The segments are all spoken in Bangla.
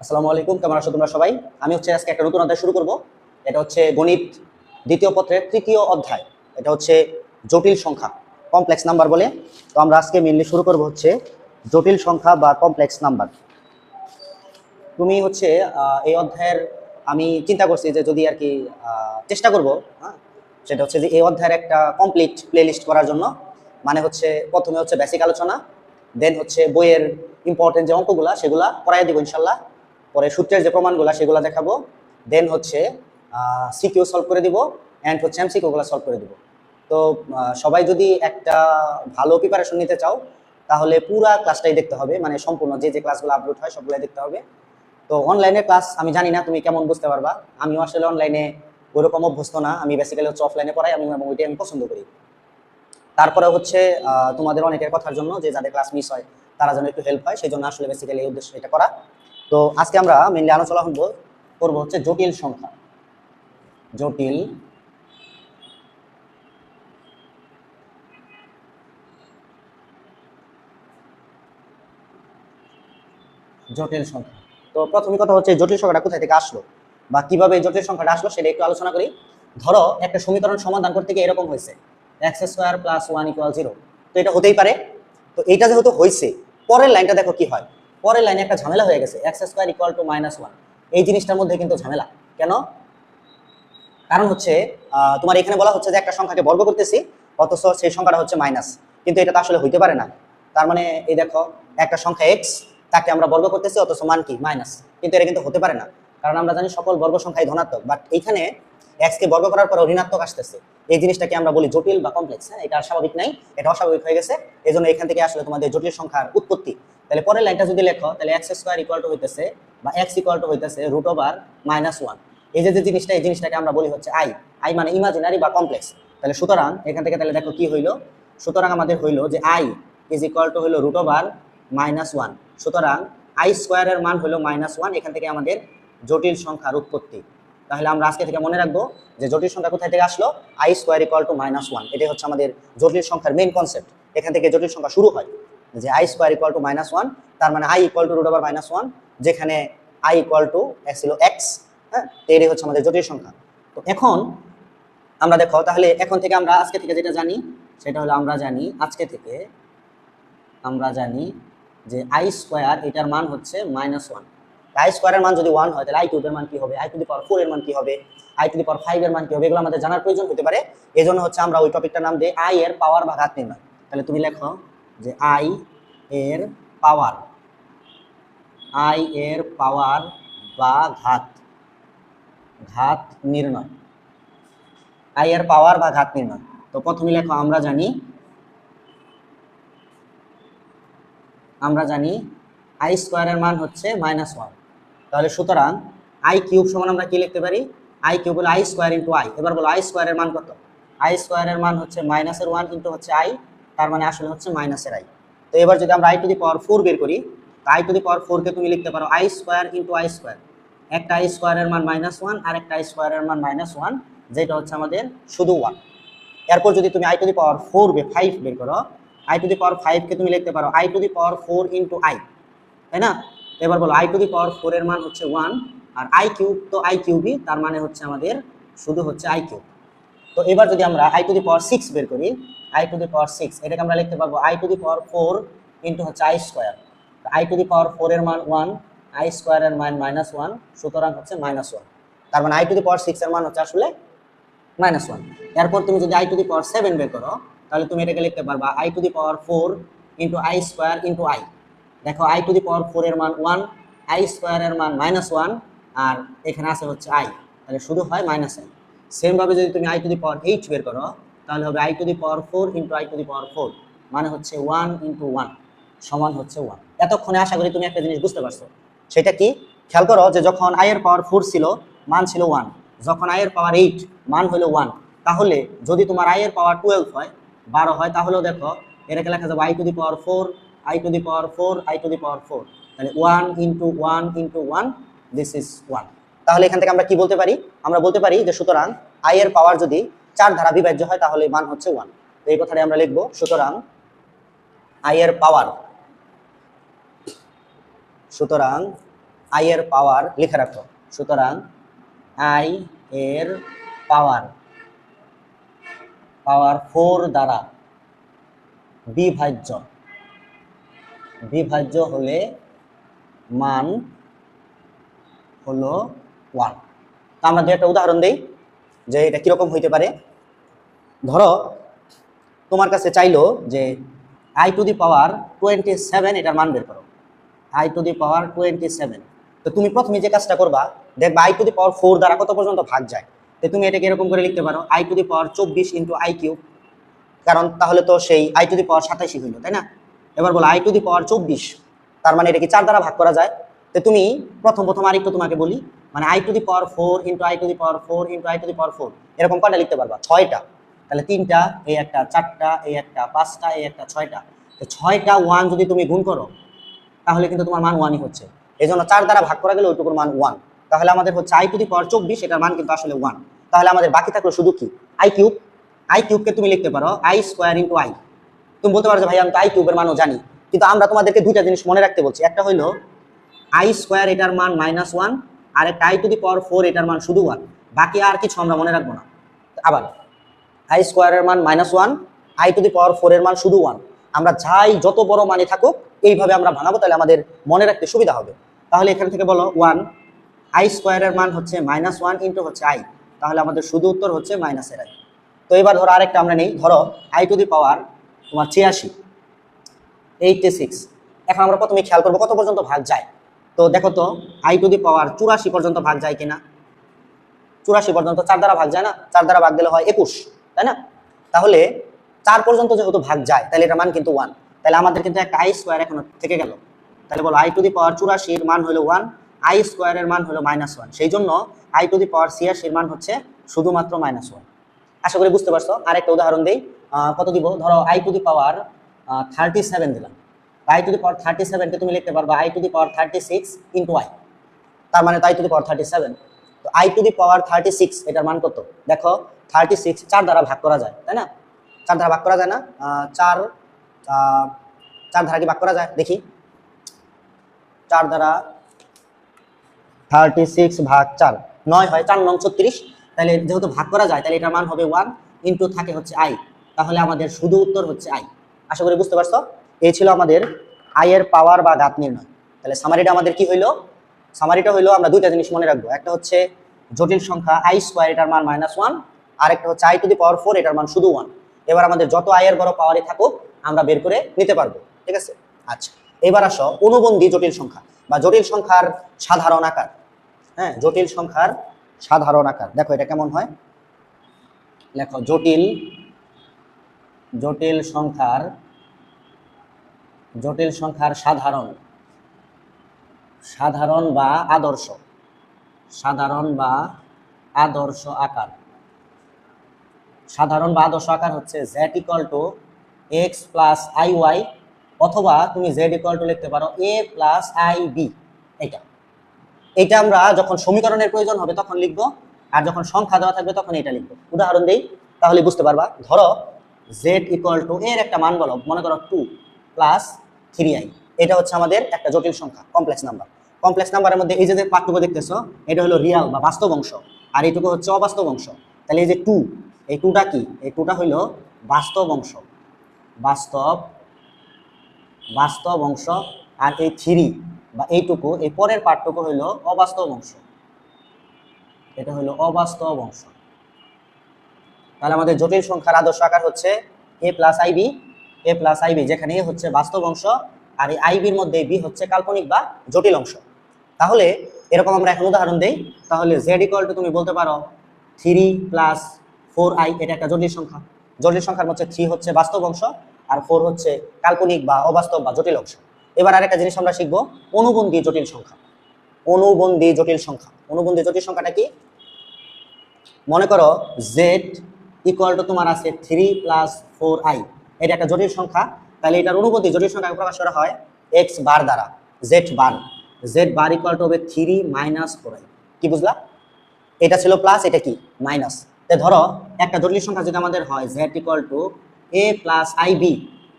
আসসালামু আলাইকুম, কেমন আছো তোমরা সবাই? আমি আজকে একটা নতুন অধ্যায় শুরু করব। এটা হচ্ছে গণিত দ্বিতীয় পত্রের তৃতীয় অধ্যায়। এটা হচ্ছে জটিল সংখ্যা, কমপ্লেক্স নাম্বার বলে। তো আমরা আজকে মেইনলি শুরু করব হচ্ছে জটিল সংখ্যা বা কমপ্লেক্স নাম্বার। তুমি এই অধ্যায়ের আমি চিন্তা করছি যে যদি আর কি চেষ্টা করব, হ্যাঁ, সেটা হচ্ছে যে এই অধ্যায়ের একটা কমপ্লিট প্লেলিস্ট করার জন্য। মানে হচ্ছে প্রথমে হচ্ছে বেসিক আলোচনা, দেন হচ্ছে বইয়ের ইম্পর্টেন্ট যে অঙ্কগুলা সেগুলা করাই দিব ইনশাল্লাহ। পরে সূত্রের যে প্রমাণগুলা সেগুলা দেখাবো, দেন হচ্ছে সিকিউ সলভ করে দিব, অ্যান্ড হচ্ছে এমসিকিউগুলো সলভ করে দিব। তো সবাই যদি একটা ভালো প্রিপারেশন নিতে চাও তাহলে পুরা ক্লাসটাই দেখতে হবে, মানে সম্পূর্ণ যে যে ক্লাসগুলো আপলোড হয় সবগুলাই দেখতে হবে। তো অনলাইনে ক্লাস আমি জানি না তুমি কেমন বুঝতে পারবা, আমিও আসলে অনলাইনে ওরকম অভ্যস্ত না। আমি বেসিক্যালি হচ্ছে অফলাইনে পড়াই আমি, এবং ওইটাই আমি পছন্দ করি। তারপরে হচ্ছে তোমাদের অনেকের কথার জন্য, যে যাদের ক্লাস মিস হয় তারা যেন একটু হেল্প হয়, সেই জন্য আসলে বেসিক্যালি এই উদ্দেশ্য এটা করা। তো আজকে আমরা মেনলি আলোচনা করবো হচ্ছে জটিল সংখ্যা। জটিল জটিল সংখ্যা। তো প্রথমে কথা হচ্ছে জটিল সংখ্যাটা কোথায় থেকে আসলো বা কিভাবে এই জটিল সংখ্যাটা আসলো সেটা একটু আলোচনা করি। ধরো একটা সমীকরণ সমাধান করতে গিয়ে এরকম হয়েছে এক্স স্কোয়ার প্লাস 1 = 0। তো এটা হতেই পারে। তো এইটা যেহেতু হয়েছে, পরের লাইনটা দেখো কি হয়। পরের লাইনে একটা ঝামেলা হয়ে গেছে, এক্স স্কোয়ার ইকুয়াল টু -1। এই জিনিসটার মধ্যে কিন্তু ঝামেলা কেন? কারণ হচ্ছে তোমার এখানে বলা হচ্ছে যে একটা সংখ্যাকে বর্গ করতেছি, অথচ সেই সংখ্যাটা হচ্ছে মাইনাস। কিন্তু এটা তো আসলে হইতে পারে না। তার মানে এই দেখো, একটা সংখ্যা এক্স, তাকে আমরা বর্গ করতেছি অথচ মান কি মাইনাস। কিন্তু এটা কিন্তু হতে পারে না, কারণ আমরা জানি সকল বর্গ সংখ্যাই ধনাত্মক। বাট এইখানে এক্স কে বর্গ করার পর ঋণাত্মক আসতেছে। এই জিনিসটাকে আমরা বলি জটিল বা কমপ্লেক্স। হ্যাঁ, এটা স্বাভাবিক নাই, এটা অস্বাভাবিক হয়ে গেছে। এই জন্য এখান থেকে আসলে তোমাদের জটিল সংখ্যার উৎপত্তি। তাহলে পরের লাইনটা যদি লেখো, তাহলে এক্স স্কোয়ার ইকুয়াল টু হইতেছে বা এক্স ইকুয়াল টু হইতেছে √/-1। এই যে জিনিসটা, এই জিনিসটাকে আমরা বলি হচ্ছে আই। আই মানে ইমাজিনারি বা কমপ্লেক্স। তাহলে সুতরাং এখান থেকে তাহলে দেখো কি হইলো। সুতরাং আমাদের হইলো যে আই ইজ ইকুয়াল টু হইলো √/-1। সুতরাং আই স্কোয়ারের মান হলো -1। এখান থেকে আমাদের জটিল সংখ্যার উৎপত্তি। তাহলে আমরা আজকে থেকে মনে রাখবো যে জটিল সংখ্যা কোথায় থেকে আসলো, আই স্কোয়ার ইকুয়াল টু -1। এটাই হচ্ছে আমাদের জটিল সংখ্যার মেইন কনসেপ্ট। এখান থেকে জটিল সংখ্যা শুরু হয়, যে আই স্কোয়ার ইকুয়াল টু -1। তার মানে আই ইকুয়াল টু √/-1, যেখানে আই ইকুয়াল টু এক্স ছিল এক্স। হ্যাঁ, এটাই হচ্ছে আমাদের জটিল সংখ্যা। তো এখন আমরা দেখো, তাহলে এখন থেকে আমরা আজকে থেকে যেটা জানি সেটা হলো, আমরা জানি যে আই স্কোয়ার এটার মান হচ্ছে -1। আই স্কোয়ারের মান যদি 1 হয় তাহলে আই কিউবের মান কি হবে, আই টু দি পাওয়ার 4 এর মান কি হবে, আই টু দি পাওয়ার 5 এর মান কি হবে, এগুলো আমাদের জানার প্রয়োজন হতে পারে। এই জন্য হচ্ছে আমরা ওই টপিকটার নাম দিই আই এর পাওয়ার বা ঘাত নির্ণয়। তাহলে তুমি লেখো যে আই এর পাওয়ার, আই এর পাওয়ার বা ঘাত, ঘাত নির্ণয়, আই এর পাওয়ার বা ঘাত নির্ণয়। তো প্রথমে লেখো, আমরা জানি আই স্কোয়ারের মান হচ্ছে -1। তাহলে সুতরাং আই কিউব সমান আমরা কি লিখতে পারি, আই কিউব হলো আই স্কোয়ার ইন্টু আই। এবার বলো আই স্কোয়ারের মান কত, আই স্কোয়ারের মান হচ্ছে -1 ইন্টু হচ্ছে আই, তার মানে আসলে হচ্ছে মাইনাসের আই। তো এবার যদি আমরা আই টু দি পাওয়ার 4 বের করি, আই টু দি পাওয়ার 4 কে তুমি লিখতে পারো I square into I square. একটা আই স্কোয়ারের মান -1 আর একটা আই স্কোয়ারের মান -1, যেটা হচ্ছে আমাদের শুধু 1। এরপর যদি তুমি আই টু দি পাওয়ার 5 বের করো, আই টু দি পাওয়ার 5 কে তুমি লিখতে পারো I to the power 4 into I, তাই না? এবার বলো আই টু দি পাওয়ার 4 এর মান হচ্ছে 1, আর আই কিউব তো আই কিউবই, তার মানে হচ্ছে আমাদের শুধু হচ্ছে আই কিউব। তো এবার যদি আমরা আই টু দি পাওয়ার 6 বের করি, আই টু দি পাওয়ার 6 এটাকে আমরা লিখতে পারবো i to the power 4 into হচ্ছে i square. I to the power 4 এর মান 1, আই স্কোয়ারের মান -1, সুতরাং হচ্ছে -1। তার মানে আই টু দি পাওয়ার 6 এর মান হচ্ছে আসলে -1। এরপর তুমি যদি আই টু দি পাওয়ার 7 বের করো, তাহলে তুমি এটাকে লিখতে পারবা I to the power 4 into I square into I. দেখো আই টু দি পাওয়ার 4 এর মান 1, আই স্কোয়ার এর মান -1, আর এখানে আছে হচ্ছে আই, তাহলে শুধু হয় -i। সেম ভাবে যদি তুমি আই টু দি পাওয়ার 8 বের করো, তাহলে হবে i to the power 4 into i to the power 4, মানে হচ্ছে 1 ইন্টু 1 সমান হচ্ছে 1। এতক্ষণে আশা করি তুমি একটা জিনিস বুঝতে পারছো। সেটা কি? খেয়াল করো যে যখন আই এর পাওয়ার 4 ছিল, মান ছিল 1, যখন আই এর পাওয়ার 8 মান হলো 1, তাহলে যদি তোমার আই এর পাওয়ার 12 হয়, 12 হয়, তাহলেও দেখো এটাকে লেখা যাবে i to the power 4, i to the power 4, i to the power 4। তাহলে 1 ইন্টু 1 ইন্টু 1, দিস ইজ 1। তাহলে এখান থেকে আমরা কি বলতে পারি? আমরা বলতে পারি যে সুতরাং আই এর পাওয়ার যদি 4 দ্বারা বিভাজ্য হয় তাহলে মান হচ্ছে 1। তো এই কথাটা আমরা লিখবো, সুতরাং আই এর পাওয়ার, সুতরাং আই এর পাওয়ার লিখে রাখো। সুতরাং আই এর পাওয়ার 4 দ্বারা বিভাজ্য হলে মান হলো 1। তো আমরা একটা উদাহরণ দেই যে এটা কিরকম হইতে পারে। ধরো তোমার কাছে চাইলো যে আই টু দি পাওয়ার 27 এটার মান বের করো, আই টু দি পাওয়ার 27। তো তুমি প্রথমে যে কাজটা করবা, দেখবা আই টু দি পাওয়ার 4 দ্বারা কত পর্যন্ত ভাগ যায়। তো তুমি এটাকে এরকম করে লিখতে পারো I to the power 24 into I cube, কারণ তাহলে তো সেই আই টু দি পাওয়ার 27 হইল, তাই না? এবার বলো আই টু দি পাওয়ার 24, তার মানে এটা কি 4 দ্বারা ভাগ করা যায়। তো তুমি প্রথম আরেকটু তোমাকে বলি, মানে i to the power 4 into i to the power 4 into i to the power 4 এরকম কয়টা লিখতে পারবা? 6টা। তাহলে 3টা, এই একটা 4টা, এই একটা 5টা, এই একটা 6টা। তো 6টা 1 যদি তুমি গুণ করো তাহলে কিন্তু তোমার মান 1ই হচ্ছে। এই জন্য 4 দ্বারা ভাগ করা গেলে ওইটুকুর মান 1। তাহলে আমাদের হচ্ছে আই টু দি পাওয়ার 24, এটার মান কিন্তু আসলে 1। তাহলে আমাদের বাকি থাকলো শুধু কি? I cube. আই কিউবকে তুমি লিখতে পারো আই স্কোয়ার ইন্টু আই। তুমি বলতে পারো যে ভাই আমি তো আই কিউবের মানও জানি, কিন্তু আমরা তোমাদেরকে দুইটা জিনিস মনে রাখতে বলছি। একটা হইলো আই স্কোয়ার এটার মান -1, আর একটা আই টু দি পাওয়ার 4 এটার মান শুধু 1। বাকি আর কিছু আমরা মনে রাখবো না। আবার আই স্কোয়ারের মান -1, আই টু দি পাওয়ার 4 এর মান শুধু 1। আমরা যাই যত বড় মানে থাকুক এইভাবে আমরা ভাঙাবো, তাহলে আমাদের মনে রাখতে সুবিধা হবে। তাহলে এখান থেকে বলো 1, আই স্কোয়ারের মান হচ্ছে -1 ইন্টু হচ্ছে আই, তাহলে আমাদের শুধু উত্তর হচ্ছে মাইনাসের আই। তো এবার ধরো আরেকটা আমরা নেই, ধরো আই টু দি পাওয়ার তোমার 86। এখন আমরা প্রথমে খেয়াল করবো কত পর্যন্ত ভাগ যায়। তো দেখো তো আই টু দি পাওয়ার 84 পর্যন্ত ভাগ যায় কিনা। 84 পর্যন্ত 4 দ্বারা ভাগ যায় না? 4 দ্বারা ভাগ দিলে হয় 21, তাই না? তাহলে 4 পর্যন্ত যেহেতু ভাগ যায় তাহলে এটার মান কিন্তু 1। তাহলে আমাদের কিন্তু একটা আই স্কোয়ার এখন থেকে গেল। তাহলে বলো আই টু দি পাওয়ার 84 এর মান হলো 1, আই স্কোয়ারের মান হলো -1। সেই জন্য আই টু দি পাওয়ার 86 এর মান হচ্ছে শুধুমাত্র -1। আশা করি বুঝতে পারছো। আরেকটা উদাহরণ দেই, কত দিব? ধরো আই টু দি পাওয়ার 37 দিলাম। আই টু দি পাওয়ার 37 কে তুমি লিখতে পারবা I to the power 36 into I, তার মানে আই টু দি পাওয়ার 37। তো আই টু দি পাওয়ার 36 এটার মান কত? দেখো 36 4 দ্বারা ভাগ করা যায়, তাই না? 4 দ্বারা ভাগ করা যায় না? 4 দ্বারা কি ভাগ করা যায় দেখি। 4 দ্বারা 36 ভাগ 4 9 হয়, 4 9 36। তাহলে যেহেতু ভাগ করা যায় তাহলে এটার মান হবে 1 ইন্টু থাকে হচ্ছে আই, তাহলে আমাদের শুধু উত্তর হচ্ছে আই। আশা করি বুঝতে পারছো। এই ছিল আমাদের আই এর পাওয়ার বা ঘাত নির্ণয়। তাহলে সামারিটা আমাদের কি হইলো? সামারিটা হইলো আমরা দুইটা জিনিস মনে রাখবো, একটা হচ্ছে জটিল সংখ্যা আই স্কোয়ার এটার মান -1, আর একটা হচ্ছে আই টু দি পাওয়ার 4 এটার মান শুধু 1। এবার আমাদের যত আই এর বড় পাওয়ারই থাকুক আমরা বের করে নিতে পারবো, ঠিক আছে? আচ্ছা, এবার আসো অনুবন্ধী জটিল সংখ্যা বা জটিল সংখ্যার সাধারণ আকার। হ্যাঁ, জটিল সংখ্যার সাধারণ আকার দেখো এটা কেমন হয়। লেখো জটিল সংখ্যার সাধারণ বা আদর্শ আকার। সাধারণ বা আদর্শ আকার হচ্ছে z = x + iy, অথবা তুমি z = লিখতে পারো a + ib। এটা আমরা যখন সমীকরণের প্রয়োজন হবে তখন লিখবো, আর যখন সংখ্যা দেওয়া থাকবে তখন এটা লিখবো। উদাহরণ দেই তাহলে বুঝতে পারবা। ধরো z = এর একটা মান বলো, মনে করো 2 + 3i। এটা হচ্ছে আমাদের একটা জটিল সংখ্যা, কমপ্লেক্স নাম্বার। কমপ্লেক্স নাম্বারের মধ্যে এই যে পার্থক্য দেখতেছো এটা হলো রিয়াল বা বাস্তব অংশ, আর এইটুকু হচ্ছে অবাস্তব অংশ। তাহলে এই যে 2, এই 2টা কি? এই 2টা হইলো বাস্তব অংশ, বাস্তব অংশ। আর এই 3 বা এইটুকু, এই পরের পার্থক্য হইলো অবাস্তব অংশ, এটা হইলো অবাস্তব অংশ। তাহলে আমাদের জটিল সংখ্যার আদর্শ আকার হচ্ছে a + ib, যেখানে a হচ্ছে বাস্তব অংশ আর এই ib এর মধ্যে b হচ্ছে কাল্পনিক বা জটিল অংশ। তাহলে এরকম আমরা এখন উদাহরণ দেই। তাহলে z = তুমি বলতে পারো 3 + 4i, এটা একটা জটিল সংখ্যা। জটিল সংখ্যার মধ্যে 3 হচ্ছে বাস্তব অংশ আর 4 হচ্ছে কাল্পনিক বা অবাস্তব বা জটিল অংশ। এবার আরেকটা জিনিস আমরা শিখবো, অনুবন্ধী জটিল সংখ্যা। অনুবন্ধী জটিল সংখ্যাটা কি? মনে করো z = তোমার আছে 3 + 4i, এটা একটা জটিল সংখ্যা। তাহলে এটার অনুবন্ধী জটিল সংখ্যা প্রকাশ করা হয় x বার দ্বারা, z বার = হবে 3 - 4i। কি বুঝলা? এটা ছিল প্লাস, এটা কি মাইনাস। তো ধরো একটা জটিল সংখ্যা যদি আমাদের হয় z = a + ib,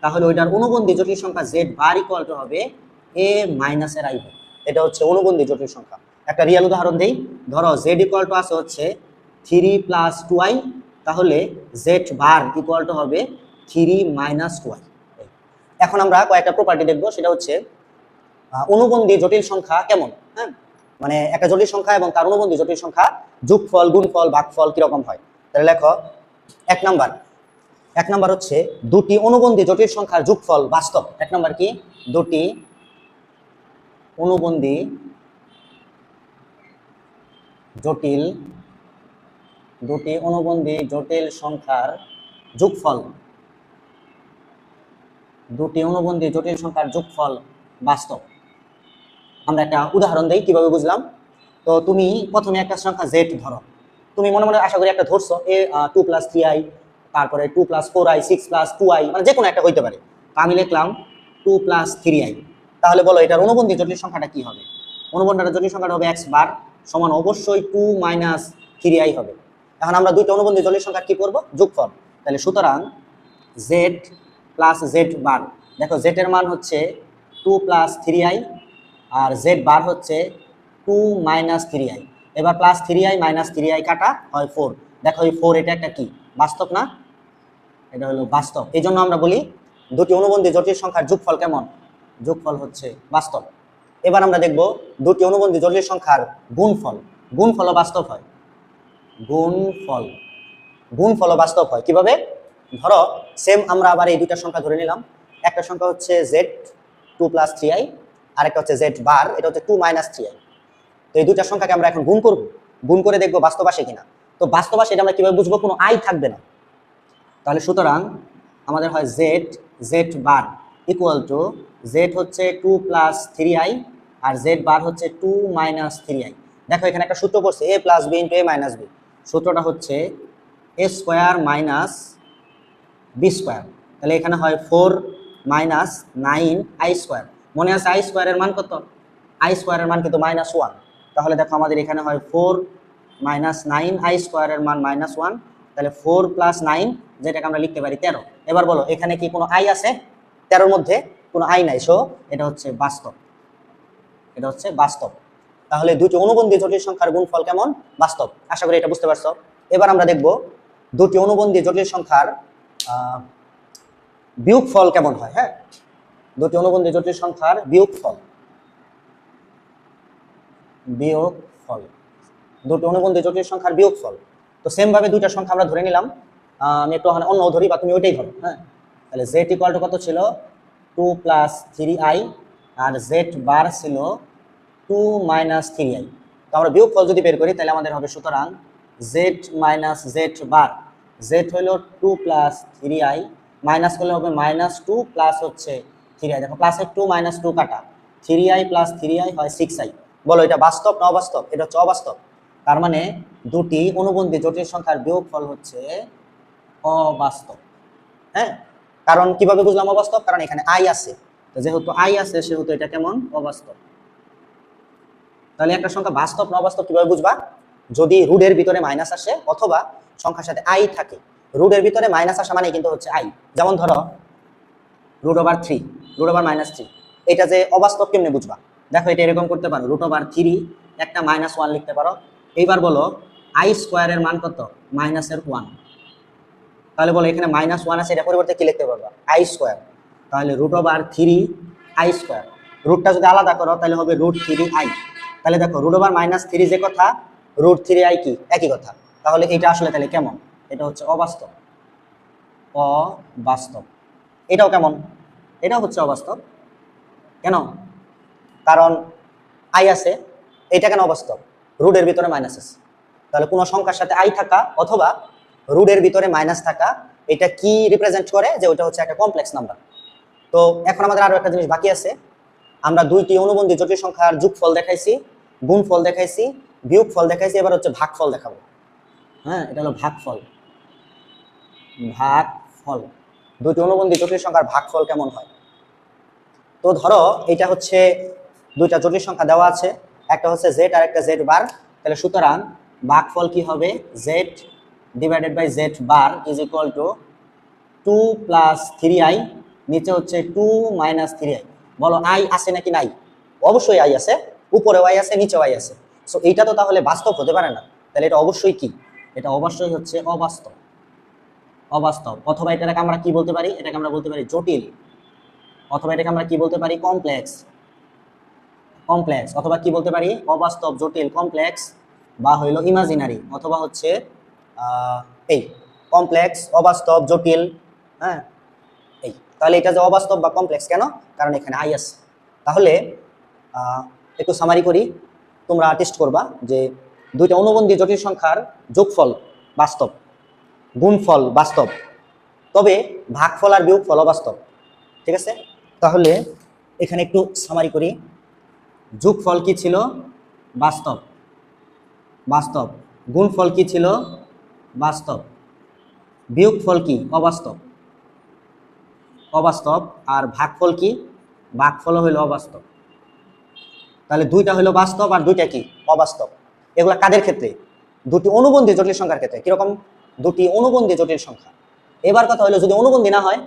তাহলে ওইটার অনুবন্ধী জটিল সংখ্যা z বার = হবে a - ib। এটা হচ্ছে অনুবন্ধী জটিল সংখ্যা। একটা রিয়েল উদাহরণ দেই, ধরো জেড ইকুয়াল টু আছে হচ্ছে 3 প্লাস 2i, তাহলে জেড বার ইকুয়াল টু হবে 3 মাইনাস 2i। এখন আমরা কয়েকটা প্রপার্টি দেখবো, সেটা হচ্ছে অনুবন্ধী জটিল সংখ্যা কেমন, হ্যাঁ, মানে একটা জটিল সংখ্যা এবং তার অনুবন্ধী জটিল সংখ্যা যোগফল, গুণফল, ভাগফল কিরকম হয়। তাহলে লেখো এক নাম্বার হচ্ছে দুটি অনুবন্ধী জটিল সংখ্যার যোগফল বাস্তব। এক নাম্বার কি, দুটি অনুবন্ধী জটিল সংখ্যার যোগফল, দুটি অনুবন্ধী জটিল সংখ্যার যোগফল বাস্তব। আমরা একটা উদাহরণ দেই কিভাবে বুঝলাম। তো তুমি প্রথমে একটা সংখ্যা জেড ধরো, তুমি মনে মনে আশা করি একটা ধরছো এ 2 প্লাস 3i, তারপরে 2 প্লাস 4i, 6 প্লাস 2i, মানে যে কোনো একটা হইতে পারে। আমি লিখলাম 2 প্লাস 3i। তাহলে বলো এটার অনুবন্ধী জটিল সংখ্যাটা কি হবে? অনুবন্ধী জটিল সংখ্যাটা হবে x বার সমান অবশ্যই 2 মাইনাস 3i হবে। এখন আমরা দুইটা অনুবন্ধী জটিল সংখ্যা কি করব? যোগফল। তাহলে সুতরাং z প্লাস z বার, দেখো z এর মান হচ্ছে 2 প্লাস 3i আর z বার হচ্ছে 2 মাইনাস 3i। এবার প্লাস 3i মাইনাস 3i কাটা হয় 4। দেখো এই 4 এটা একটা কি বাস্তব না? এটা হলো বাস্তব। এই জন্য আমরা বলি দুটি অনুবন্ধী জটিল সংখ্যার যোগফল কেমন? যোগফল হচ্ছে বাস্তব। এবার আমরা দেখব দুটি অনুবন্ধী জটিল সংখ্যার গুণফল। গুণফলও বাস্তব হয়। গুণফলও বাস্তব হয় কিভাবে? ধরো সেম আমরা আবার এই দুইটা সংখ্যা ধরে নিলাম। একটা সংখ্যা হচ্ছে z 2 প্লাস 3i, আর একটা হচ্ছে z বার, এটা হচ্ছে 2 মাইনাস 3i। তো এই দুইটা সংখ্যাকে আমরা এখন গুণ করব, গুণ করে দেখব বাস্তব আসে কিনা। তো বাস্তব আসে এটা আমরা কিভাবে বুঝবো? কোনো আই থাকবে না। তাহলে সুতরাং আমাদের হয় z bar equal to z হচ্ছে 2 প্লাস 3i আর z বার হচ্ছে 2 মাইনাস 3i। দেখো এখানে একটা সূত্র পড়ছে a plus b into a minus b। সূত্রটা হচ্ছে a square minus b square. তাহলে এখানে হয় 4 মাইনাস 9i স্কোয়ার। মনে আছে i স্কোয়ারের মান কত? i স্কোয়ারের মান কিন্তু -1। তাহলে দেখো আমাদের এখানে হয় 4 মাইনাস 9i স্কোয়ারের মান -1। তাহলে 4 প্লাস 9, যেটাকে আমরা লিখতে পারি 13। এবার বলো এখানে কি কোনো আই আছে? 13-র মধ্যে কোনো আই নাই, সো এটা হচ্ছে বাস্তব। তাহলে দুটি অনুবন্ধী জটিল সংখ্যার গুণফল কেমন? বাস্তব। আশা করি এটা বুঝতে পারছো। এবার আমরা দেখব দুটি অনুবন্ধী জটিল সংখ্যার বিয়োগফল কেমন হয়। হ্যাঁ, দুটি অনুবন্ধী জটিল সংখ্যার বিয়োগফল। দুটি অনুবন্ধী জটিল সংখ্যার বিয়োগফল। তো সেম ভাবে দুইটা সংখ্যা আমরা ধরে নিলাম। আমি একটু অন্য ধরি বা তুমি ওইটাই ধরো। হ্যাঁ, তাহলে z ইকুয়াল টু কত ছিল? 2 প্লাস 3i আর z বার ছিল 2 মাইনাস 3i। তো আমরা বিয়োগফল যদি বের করি তাহলে আমাদের হবে সুতরাং z মাইনাস z বার, z হলো 2 প্লাস 3i, মাইনাস করলে হবে -2 প্লাস হচ্ছে 3i। দেখো প্লাসের 2 মাইনাস 2 কাটা, 3i প্লাস 3i হয় 6i। বলো এটা বাস্তব না অবাস্তব? এটা হচ্ছে অবাস্তব। তার মানে দুটি অনুবন্ধী জটিল সংখ্যার বিয়োগফল হচ্ছে অবাস্তব। হ্যাঁ, কারণ কিভাবে বুঝলাম অবাস্তব? কারণ এখানে আই আছে, তো যেহেতু আই আছে সেহেতু এটা কেমন? অবাস্তব। তাহলে একটা সংখ্যা বাস্তব না অবাস্তব কিভাবে বুঝবা? যদি রুটের ভিতরে মাইনাস আসে অথবা সংখ্যার সাথে আই থাকে। রুটের ভিতরে মাইনাস আসা মানে কিন্তু হচ্ছে আই। যেমন ধরো √3, √-3, এটা যে অবাস্তব কেমনে বুঝবা? দেখো এটা এরকম করতে পারো, √3 একটা -1 লিখতে পারো। এইবার বলো আই স্কোয়ারের মান কত? -1। তাহলে বলো এখানে -1 আছে, এটা পরিবর্তে কি লিখতে পারবা? I square. তাহলে √3i স্কোয়ার। রুটটা যদি আলাদা করো তাহলে হবে √3i। তাহলে দেখো √-3 যে কথা, √3i কি একই কথা। তাহলে এটা আসলে তাহলে কেমন? এটা হচ্ছে অবাস্তব। এটাও কেমন? এটাও হচ্ছে অবাস্তব। কেন? কারণ আই আছে। এটা কেন অবাস্তব? রুটের ভিতরে মাইনাস আছে। তাহলে কোনো সংখ্যার সাথে আই থাকা অথবা রুটের ভিতরে মাইনাস থাকা, এটা কি রিপ্রেজেন্ট করে? যে ওটা হচ্ছে একটা কমপ্লেক্স নাম্বার। তো এখন আমাদের আরো একটা জিনিস বাকি আছে। আমরা দুইটি অনুবন্ধী জটিল সংখ্যার যোগফল দেখাইছি, গুণফল দেখাইছি, বিয়োগফল দেখাইছি, এবার হচ্ছে ভাগফল দেখাবো। হ্যাঁ, এটা হলো ভাগফল। দুইটি অনুবন্ধী জটিল সংখ্যার ভাগফল কেমন হয়? তো ধরো এটা হচ্ছে দুইটা জটিল সংখ্যা দেওয়া আছে, একটা হচ্ছে z আর একটা z বার। তাহলে সুতরাং ভাগফল কি হবে? z divided by z bar is equal to 2 plus 3i, নিচে হচ্ছে 2 মাইনাস 3i। বলো আই আছে নাকি নাই? অবশ্যই আই আছে। উপরে ওয়াই আছে নিচে ওয়াই আছে। সো এইটা তো তাহলে বাস্তব হতে পারে না, তাহলে এটা অবশ্যই কি, এটা অবশ্যই হচ্ছে অবাস্তব। অবাস্তব, অথবা এটাকে আমরা কি বলতে পারি, এটাকে আমরা বলতে পারি জটিল, অথবা এটাকে আমরা কি বলতে পারি কমপ্লেক্স। কমপ্লেক্স অথবা কি বলতে পারি অবাস্তব, জটিল, কমপ্লেক্স, বা হইলো ইমাজিনারি, অথবা হচ্ছে এই কমপ্লেক্স, অবাস্তব, জটিল। হ্যাঁ, এই তাহলে এটা যে অবাস্তব বা কমপ্লেক্স কেন, কারণ এখানে আই আছে। তাহলে একটু সামারি করি, তোমরা টেস্ট করবা যে দুইটা অনুবন্ধী জটিল সংখ্যার যোগফল বাস্তব, গুণফল বাস্তব, তবে ভাগফল আর বিয়োগফল অবাস্তব। ঠিক আছে, তাহলে এখানে একটু সামারি করি। যোগফল কি ছিল, বাস্তব, বাস্তব। গুণফল কি ছিল, বাস্তব। বিয়োগফল কি, অবাস্তব, অবাস্তব। আর ভাগফল কি, ভাগফল হইল অবাস্তব। তাহলে দুইটা হইল বাস্তব আর দুইটা কি অবাস্তব। এগুলা কাদের ক্ষেত্রে, দুটি অনুবন্ধী জটিল সংখ্যার ক্ষেত্রে। কিরকম, দুটি অনুবন্ধী জটিল সংখ্যা। এবার কথা হলো যদি অনুবন্ধী না হয়,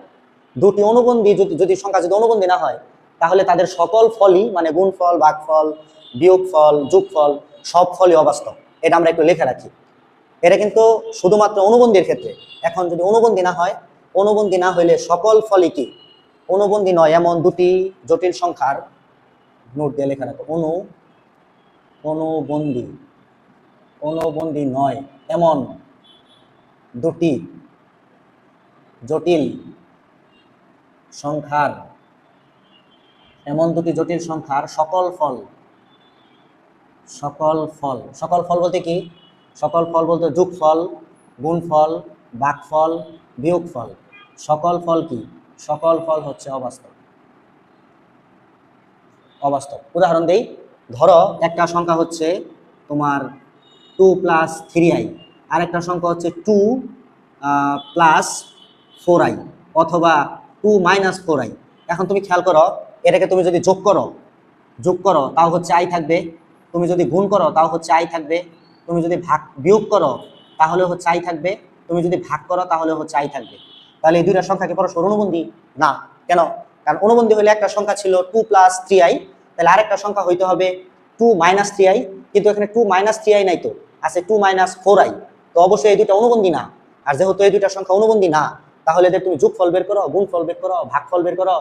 দুটি অনুবন্ধী যদি সংখ্যা যদি অনুবন্ধী না হয়, তাহলে তাদের সকল ফলই মানে গুণফল, ভাগফল, বিয়োগফল, যোগফল সব ফলই অবাস্তব। এটা আমরা একটু লিখে রাখি। এটা কিন্তু শুধুমাত্র অনুবন্ধীর ক্ষেত্রে। এখন যদি অনুবন্ধী না হয়, অনুবন্ধী না হইলে সকল ফলই কি অনুবন্ধী নয় এমন দুটি জটিল সংখ্যার, নোট দিয়ে লেখা রাখো, অনুবন্ধী, অনুবন্ধী নয় এমন দুটি জটিল সংখ্যার, এমন দুটি জটিল সংখ্যার সকল ফল, সকল ফল, সকল ফল বলতে কি, সকল ফল বলতে যোগফল, গুণফল, ভাগফল, বিয়োগফল, সকল ফল কি, সকল ফল হচ্ছে অবাস্তব, অবাস্তব। উদাহরণ দেই, ধরো একটা সংখ্যা হচ্ছে তোমার 2 + 3i, আর একটা সংখ্যা হচ্ছে 2 + 4i, অথবা 2 - 4i। এখন তুমি খেয়াল করো, এটাকে তুমি যদি যোগ করো, তাও হচ্ছে আই থাকবে। তুমি যদি গুণ করো তাও হচ্ছে আই থাকবে। তুমি যদি বিয়োগ করো তাহলে হচ্ছে আই থাকবে। তুমি যদি ভাগ করো তাহলে হচ্ছে আই থাকবে। তাহলে এই দুইটা সংখ্যাকে পরস্পর অনুবন্ধী না। কেন, কারণ অনুবন্ধী হলে একটা সংখ্যা ছিল 2 + 3i, তাহলে আরেকটা সংখ্যা হইতে হবে 2 - 3i, কিন্তু এখানে 2 - 3i নাই, তো আছে 2 - 4i। তো অবশ্যই এই দুইটা অনুবন্ধী না। আর যেহেতু এই দুইটা সংখ্যা অনুবন্ধী না, তাহলে এদের তুমি যোগফল বের করো, গুণফল বের করো, ভাগফল বের করো,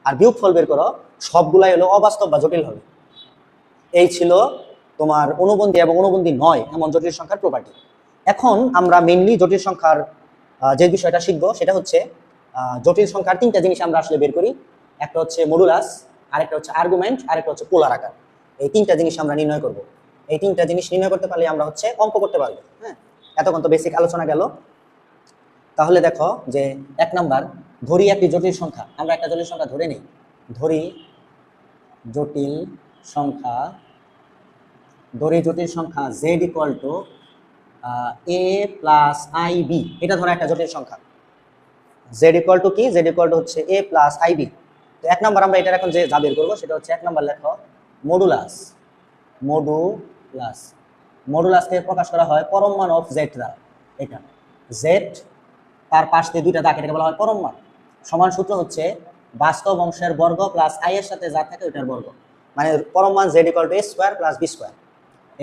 আর বিয়োগফল বের করো, সবগুলাই হলো অবাস্তব বা জটিল হবে। এই ছিল তোমার অনুবন্ধী এবং অনুবন্ধী নয় এমন জটিল সংখ্যার প্রপার্টি। এখন আমরা মেইনলি জটিল সংখ্যার যে বিষয়টা শিখবো সেটা হচ্ছে জটিল সংখ্যার তিনটা জিনিস আমরা আসলে বের করি। একটা হচ্ছে মডুলাস, আরেকটা হচ্ছে আর্গুমেন্ট, আরেকটা হচ্ছে পোলার আকার। এই তিনটা জিনিস আমরা নির্ণয় করব। এই তিনটা জিনিস নির্ণয় করতে পারলে আমরা হচ্ছে অঙ্ক করতে পারবো। হ্যাঁ, এতক্ষণ তো বেসিক আলোচনা গেল। তাহলে দেখো যে 1 নাম্বার, ধরি একটি জটিল সংখ্যা। আমরা একটা জটিল সংখ্যা ধরে নিই, ধরি জটিল সংখ্যা, ধরি জটিল সংখ্যা z = a + ib। এটা ধরো একটা জটিল সংখ্যা। z = কি, z হচ্ছে a + ib। তো 1 নাম্বার আমরা এটা এখন যে যা বের করবো সেটা হচ্ছে 1 নাম্বার লেখো মডুলাস। মডুলাস, মডুলাসকে প্রকাশ করা হয় পরম মান অফ z দ্বারা। এটা z, তার পাশ দিয়ে দুইটা দাগ, এটাকে বলা হয় পরম মান। সমান সূত্র হচ্ছে বাস্তব অংশের বর্গ প্লাস i এর সাথে যা থাকে ওটার বর্গ, মানে পরম মান z = a² + b²।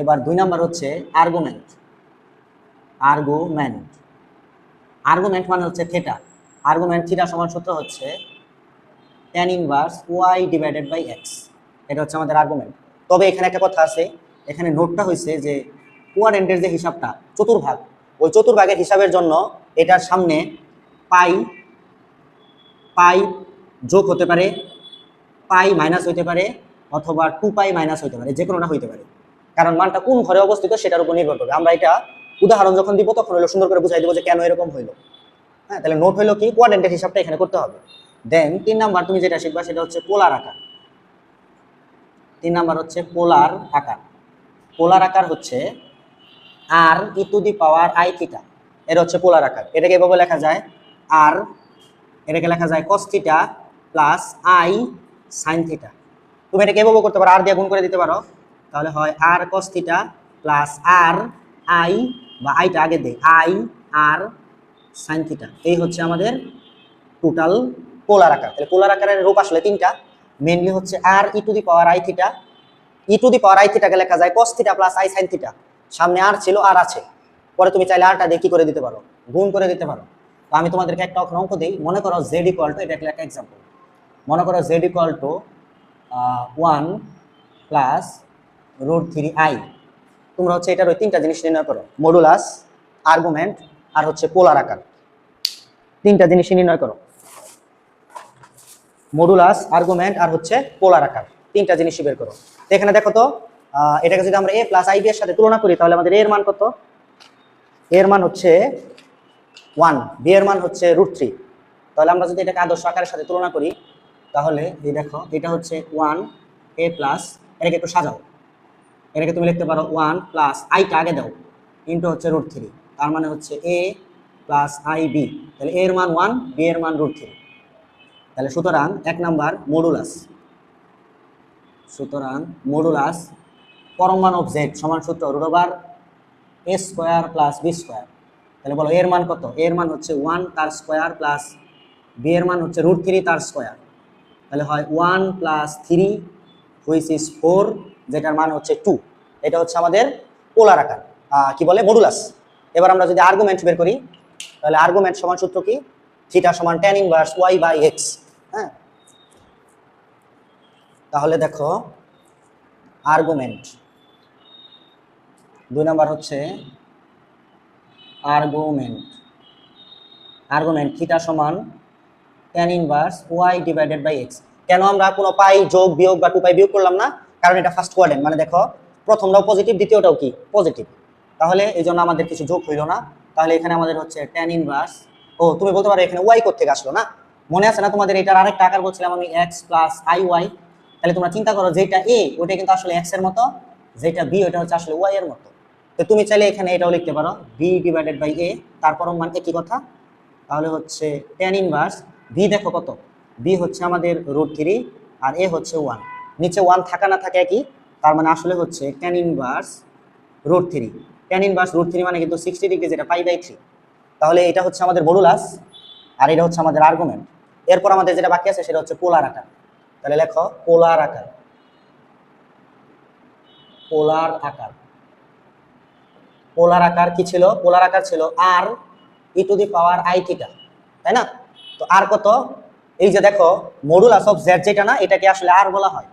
এবার 2 নাম্বার হচ্ছে আর্গুমেন্ট। আর্গুমেন্ট, আর্গুমেন্ট মানে হচ্ছে থিটা। আর্গুমেন্ট থিটা সমান সূত্র হচ্ছে tan ইনভার্স y / x। এটা হচ্ছে আমাদের আর্গুমেন্ট। তবে এখানে একটা কথা আছে, এখানে নোটটা হয়েছে যে কোয়াড্রেন্টের যে হিসাবটা, চতুর্ভাগ, ওই চতুর্ভাগের হিসাবের জন্য এটার সামনে পাই যোগ হতে পারে, পাই মাইনাস হইতে পারে, অথবা 2π মাইনাস হইতে পারে, যে কোনোটা হইতে পারে। কারণ মানটা কোন ঘরে অবস্থিত সেটার উপর নির্ভর করবে। আমরা এটা উদাহরণ যখন দিব তখন হলো সুন্দর করে বুঝাই দেবো যে কেন এরকম হইলো। হ্যাঁ, তাহলে নোট হইলো কি, কোয়াড্রেন্টের হিসাবটা এখানে করতে হবে। দেন 3 নাম্বার তুমি যেটা শিখবা সেটা হচ্ছে পোলার আকার। 3 নাম্বার হচ্ছে পোলার আকার। পোলার আকার হচ্ছে r⁻i θ। এটা হচ্ছে পোলার আকার। এটাকে এভাবে লেখা যায় r, এটাকে লেখা যায় cos θ + i sin θ। তুমি এটাকে এভাবে করতে পারো, r দিয়ে গুণ করে দিতে পারো, তাহলে হয় r cos θ + r i, বা আইটা আগে দেই, i r sin θ। এই হচ্ছে আমাদের টোটাল পোলার আকার। তাহলে পোলার আকারের রূপ আসলে তিনটা, মেইনলি হচ্ছে r⁻i θ, E to the power I থিটাকে লেখা যায় cos theta plus I sin theta, সামনে আর ছিল আর আছে, পরে তুমি চাইলে আরটা দিয়ে কি করে দিতে পারো, গুণ করে দিতে পারো। তো আমি তোমাদেরকে একটা অঙ্ক দিই, মনে করো z ইকুয়াল টু, এটা একটা এক্সাম্পল, মনে করো z equal to 1 plus √3i। তোমরা হচ্ছে এটার ওই তিনটা জিনিস নির্ণয় করো, মডুলাস, আর্গুমেন্ট আর হচ্ছে পোলার আকার, তিনটা জিনিস নির্ণয় করো, মডুলাস, আর্গুমেন্ট আর হচ্ছে পোলার আকার, তিনটা জিনিস বের করো। তো এখানে দেখো তো এটাকে যদি আমরা a প্লাস আই বি এর সাথে তুলনা করি তাহলে আমাদের a এর মান কত, a এর মান হচ্ছে 1, b এর মান হচ্ছে √3। তাহলে আমরা যদি এটাকে আদর্শ আকারের সাথে তুলনা করি তাহলে এই দেখো এটা হচ্ছে 1 a প্লাস, এটাকে একটু সাজাও, এটাকে তুমি লিখতে পারো 1 প্লাস আইটা আগে দাও ইন্টু হচ্ছে √3, তার মানে হচ্ছে a প্লাস আই বি, তাহলে a এর মান 1, b এর মান √3। তাহলে সুতরাং এক নাম্বার মডুলাস, সুতরাং মডুলাস পরম মান অফ z সমান সূত্র √a square plus b square. তাহলে বলো এর মান কত, এর মান হচ্ছে 1 তার স্কয়ার প্লাস b এর মান হচ্ছে √3 তার স্কয়ার, তাহলে হয় 1 প্লাস 3 হুইচ ইজ 4, যেটার মান হচ্ছে 2। এটা হচ্ছে আমাদের পোলার আকার, কি বলে মডুলাস। এবার আমরা যদি আর্গুমেন্ট বের করি তাহলে আর্গুমেন্ট সমান সূত্র কি, থিটা সমান tan inverse y by x। হ্যাঁ, তাহলে দেখো আর্গুমেন্ট 2 নাম্বার হচ্ছে আর্গুমেন্ট থিটা সমান tan inverse y divided by x। কেন আমরা কোনো পাই যোগ বিয়োগ বা 2 পাই বিয়োগ করলাম না, কারণ এটা ফার্স্ট কোয়াড্রেন্ট, মানে দেখো প্রথমটাও পজিটিভ দ্বিতীয়টাও কি পজিটিভ, তাহলে এই জন্য আমাদের কিছু যোগ হইল না। তাহলে এখানে আমাদের হচ্ছে tan ইনভার্স, ও তুমি বলতে পারো এখানে y কোথা থেকে আসলো না, মনে আছে না তোমাদের এটার আরেকটা আকার বলছিলাম আমি x প্লাস iy। তাহলে তোমরা চিন্তা করো যেটা a ওটা কিন্তু আসলে x এর মতো, যেটা b ওটা হচ্ছে আসলে y এর মতো। তো তুমি চাইলে এখানে এটাও লিখতে পারো b ডিভাইডেড বাই a, তারপর মান একই কথা, তাহলে হচ্ছে tan ইনভার্স b, দেখো কত, b হচ্ছে আমাদের √3 আর a হচ্ছে 1, নিচে 1 থাকা না থাকে একই, তার মানে আসলে হচ্ছে tan ইনভার্স √3। tan ইনভার্স √3 মানে কিন্তু 60 ডিগ্রি, যেটা π/3। তাহলে এটা হচ্ছে আমাদের মডুলাস আর এটা হচ্ছে আমাদের আর্গুমেন্ট। এরপর আমাদের যেটা বাকি আছে সেটা হচ্ছে পোলার আকার। তাহলে লেখো পোলার আকার, পোলার আকার, পোলার আকার কি ছিল, পোলার আকার ছিল r e to the power i theta, তাই না? তো আর কত, এই যে দেখো মডুলাস অফ z যেটা না, এটাকে আসলে r বলা হয়।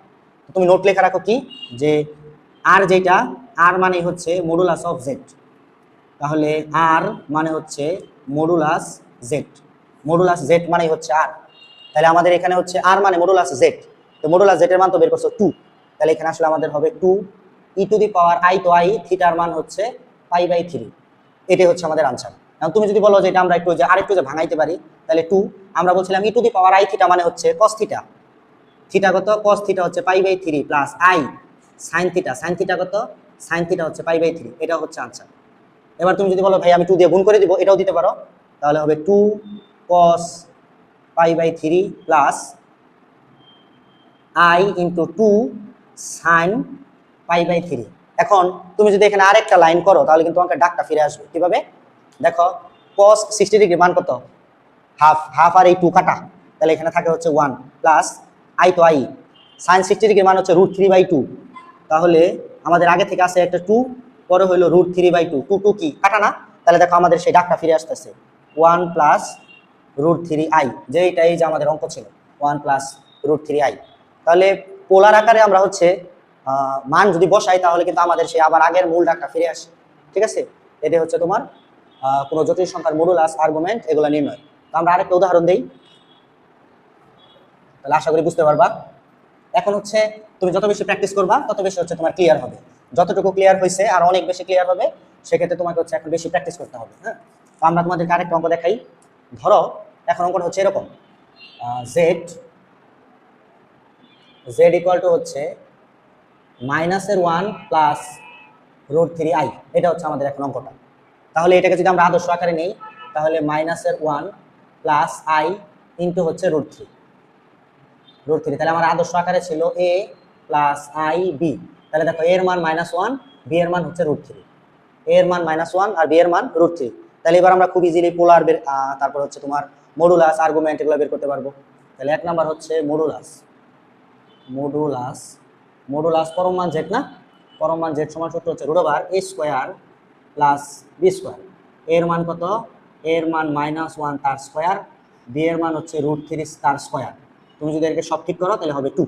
তুমি নোট লেখা রাখো কি, যে r যেটা, r মানে হচ্ছে মডুলাস অফ z, তাহলে r মানে হচ্ছে মডুলাস z, মডুলাস z মানে হচ্ছে r। তাহলে আমাদের এখানে হচ্ছে r মানে মডুলাস z, তো মডুলাস z এর মান তো বের করছো 2, তাহলে এখানে আসলে আমাদের হবে 2 e to the power i, তো i থিটার মান হচ্ছে π/3। এটাই হচ্ছে আমাদের আনসার। এখন তুমি যদি বলো যে এটা আমরা একটু যে আরেকটু যে ভাঙাইতে পারি, তাহলে 2 আমরা বলছিলাম e to the power i theta মানে হচ্ছে cos থিটা, থিটা কত, cos থিটা হচ্ছে π/3 plus i sin theta, sin theta কত, sin থিটা হচ্ছে π/3, এটা হচ্ছে আনসার। এবার তুমি যদি বলো ভাই আমি 2 দিয়ে গুণ করে দিব, এটাও দিতে পারো, তাহলে হবে 2 cos π/3 plus i into 2 sin π/3। এখন তুমি যদি এখানে আরেকটা লাইন করো তাহলে কিন্তু তোমাকে ডাকটা ফিরে আসবে কিভাবে, দেখো cos 60 ডিগ্রি মান কত, হাফ, হাফ আর এই 2 কাটা, তাহলে এখানে থাকে হচ্ছে 1 প্লাস i, তো i sin 60 ডিগ্রি মান হচ্ছে √3/2, তাহলে আমাদের আগে থেকে আছে একটা 2, পরে হইলো √3/2, 2 কি কাটা না, তাহলে দেখো আমাদের সেই ডাকটা ফিরে আসতেছে 1 প্লাস √3i, যেইটা এই যে আমাদের অঙ্ক ছিল 1 প্লাস √3i। তাহলে পোলার আকারে আমরা হচ্ছে মান যদি বসাই তাহলে কিন্তু আমাদের সেই আবার আগের মূল ডাকটা ফিরে আসে, ঠিক আছে? এটা হচ্ছে তোমার কোনো জটিল সংখ্যার মডুলাস, আর্গুমেন্ট এগুলো নির্ণয়। তো আমরা আরেকটা উদাহরণ দেই, তাহলে আশা করি বুঝতে পারবা। এখন হচ্ছে তুমি যত বেশি প্র্যাকটিস করবা তত বেশি হচ্ছে তোমার ক্লিয়ার হবে, যতটুকু ক্লিয়ার হয়েছে আর অনেক বেশি ক্লিয়ার হবে, সেক্ষেত্রে তোমাকে হচ্ছে এখন বেশি প্র্যাকটিস করতে হবে। হ্যাঁ, তো আমরা তোমাদেরকে আরেকটা অঙ্ক দেখাই। ধরো এখন অঙ্কটা হচ্ছে এরকম, z ইকুয়াল টু হচ্ছে -1 প্লাস √3i, এটা হচ্ছে আমাদের এখন অঙ্কটা। তাহলে এটাকে যদি আমরা আদর্শ আকারে নেই তাহলে -1 প্লাস i ইন্টু হচ্ছে √3, তাহলে আমার আদর্শ আকারে ছিল a প্লাস i b। তাহলে দেখো এর মান -1, b এর মান হচ্ছে √3, এর মান -1 আর b এর মান √3। তাহলে এবার আমরা খুব ইজিলি পোলার বের, তারপর হচ্ছে তোমার মডুলাস, আর্গুমেন্ট এগুলো বের করতে পারবো। তাহলে এক নাম্বার হচ্ছে মডুলাস, মডুলাস পরম মান জেড না, পরম মান জেড সমান সূত্র হচ্ছে root over a square plus B square. এর মান কত? এর মান -1 তার স্কোয়ার, বি এর মান হচ্ছে √3 তার স্কোয়ার। তুমি যদি এটাকে সব ঠিক করো তাহলে হবে 2।